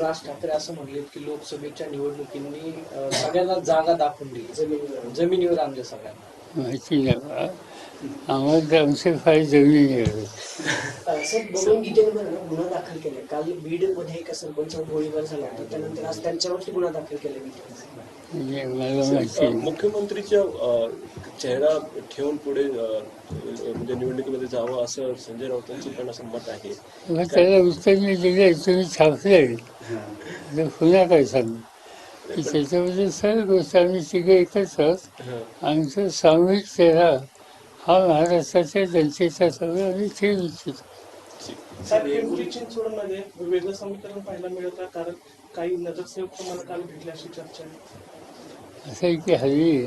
राज ठाकरे असं म्हणलेत की लोकसभेच्या निवडणुकींनी सगळ्यांना जागा दाखवून दिली, जमिनीवर आणले सगळ्यांना. माहिती नाही बा. आम्हाला आमचे फार जमिनी सर बबन गीतेंवर गुन्हा दाखल केलाय. काल बीडमध्ये एका सरपंचावर गोळीबार झाला होता, त्यानंतर आज त्यांच्यावरती गुन्हा दाखल केलाय. म्हणजे मला माहिती नाही. मुख्यमंत्रीच्या चेहरा ठेवून पुढे म्हणजे निवडणुकीमध्ये जावं असं संजय राऊतांचं पण असं मत आहे. मग त्याला उत्तर मी दिले, तुम्ही छापले तर पुन्हा काय सांगू की त्याच्याबद्दल सर्व गोष्ट आम्ही तिघे एकच आहोत. आमचा सामूहिक चेहरा हा महाराष्ट्राच्या जनतेचा सगळं आम्ही ठेवू इच्छितो. साहेब, पिंपरी चिंचवडमध्ये वेगळं समीकरण पाहायला मिळतं, कारण काही नगरसेवक तुम्हाला काल भेटले अशी चर्चा आहे. असं आहे की हल्ली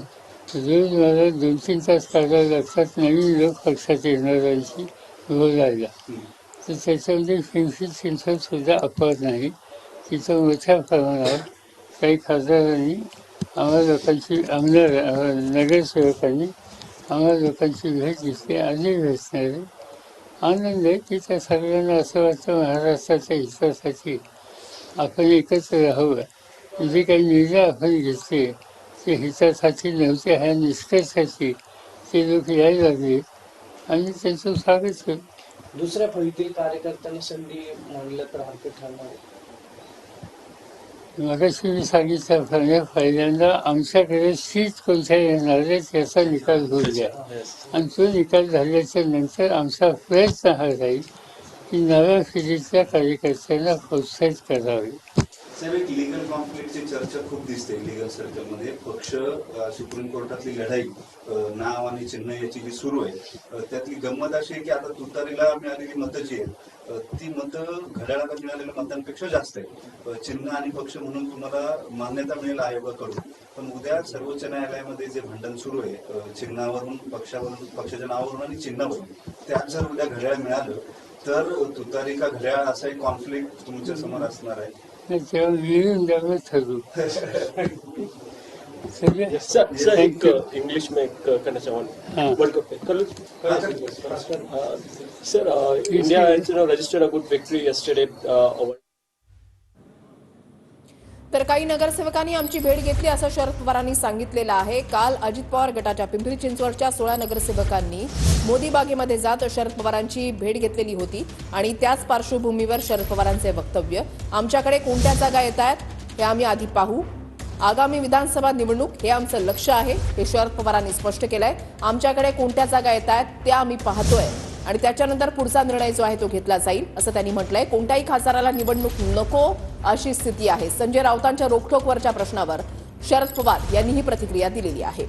रोज मला 2-3 तास काढायला लागतात नवीन लोक पक्षात येणाऱ्यांशी बोलायला. तर त्याच्यामध्ये पिंपरी चिंचवड सुद्धा अपवाद नाही. तिथं मोठ्या प्रमाणावर काही खासदारांनी आम्हा लोकांची नगरसेवकांनी आम्हा लोकांची भेट घेतली. आधी भेटणारे आनंद आहे की त्या सगळ्यांना असं वाटतं महाराष्ट्राच्या हितासाठी आपण एकत्र राहावं. जे काही निर्णय आपण घेतले ते हितासाठी नव्हते, ह्या निष्कर्षाची ते लोक यायला लागले आणि त्यांचं स्वागत केलं. दुसऱ्या फळीतील कार्यकर्त्यांना संधी म्हणलं तर हरकत ठरणार आहे. मगाशी मी सांगितल्याप्रमाणे पहिल्यांदा आमच्याकडे सीट कोणत्या येणार आहे त्याचा निकाल होऊ द्या आणि तो निकाल झाल्याच्या नंतर आमचा प्रयत्न हा राहील की नव्या पिढीतल्या कार्यकर्त्यांना प्रोत्साहित करावे. साहेब, एक लिगल कॉन्फ्लिक्टची चर्चा खूप दिसते लीगल सर्कलमध्ये. पक्ष सुप्रीम कोर्टातली लढाई नाव आणि चिन्ह याची जी सुरू आहे त्यातली गंमत अशी आहे की आता तुतारीला मिळालेली मतं जी आहेत ती मतं घड्याळाला मिळालेल्या मतांपेक्षा जास्त आहे. चिन्ह आणि पक्ष म्हणून तुम्हाला मान्यता मिळेल आयोगाकडून, पण उद्या सर्वोच्च न्यायालयामध्ये जे भांडण सुरू आहे चिन्हावरून पक्षावरून, पक्षाच्या नावावरून आणि चिन्हावरून, त्यात जर उद्या घड्याळ मिळालं तर तुतारी का घड्याळ असा एक कॉन्फ्लिक्ट तुमच्या समोर असणार आहे. तेव्हा मिळून द्यावं ठरवू. सर एक इंग्लिश में करना चाहूँगा world cup pay sir India has registered a good victory yesterday over. तर काही नगरसेवकांनी आमची भेट घेतली असं शरद पवारांनी सांगितलेलं आहे. काल अजित पवार गटाच्या पिंपरी चिंचवडच्या 16 नगरसेवकांनी मोदी बागेमध्ये जात शरद पवारांची भेट घेतलेली होती आणि त्याच पार्श्वभूमीवर शरद पवारांचे वक्तव्य, आमच्याकडे कोणत्या जागा येत आहेत हे आम्ही आधी पाहू, आगामी विधानसभा निवडणूक हे आमचं लक्ष आहे हे शरद पवारांनी स्पष्ट केलंय. आमच्याकडे कोणत्या जागा येत आहेत त्या आम्ही पाहतोय आणि त्याच्यानंतर पुढचा निर्णय जो आहे तो घेतला जाईल असं त्यांनी म्हटलंय. कोणत्याही खासदाराला निवडणूक नको अशी स्थिती आहे. संजय राऊतांच्या रोखठोकवरच्या प्रश्नावर शरद पवार यांनी ही प्रतिक्रिया दिलेली आहे.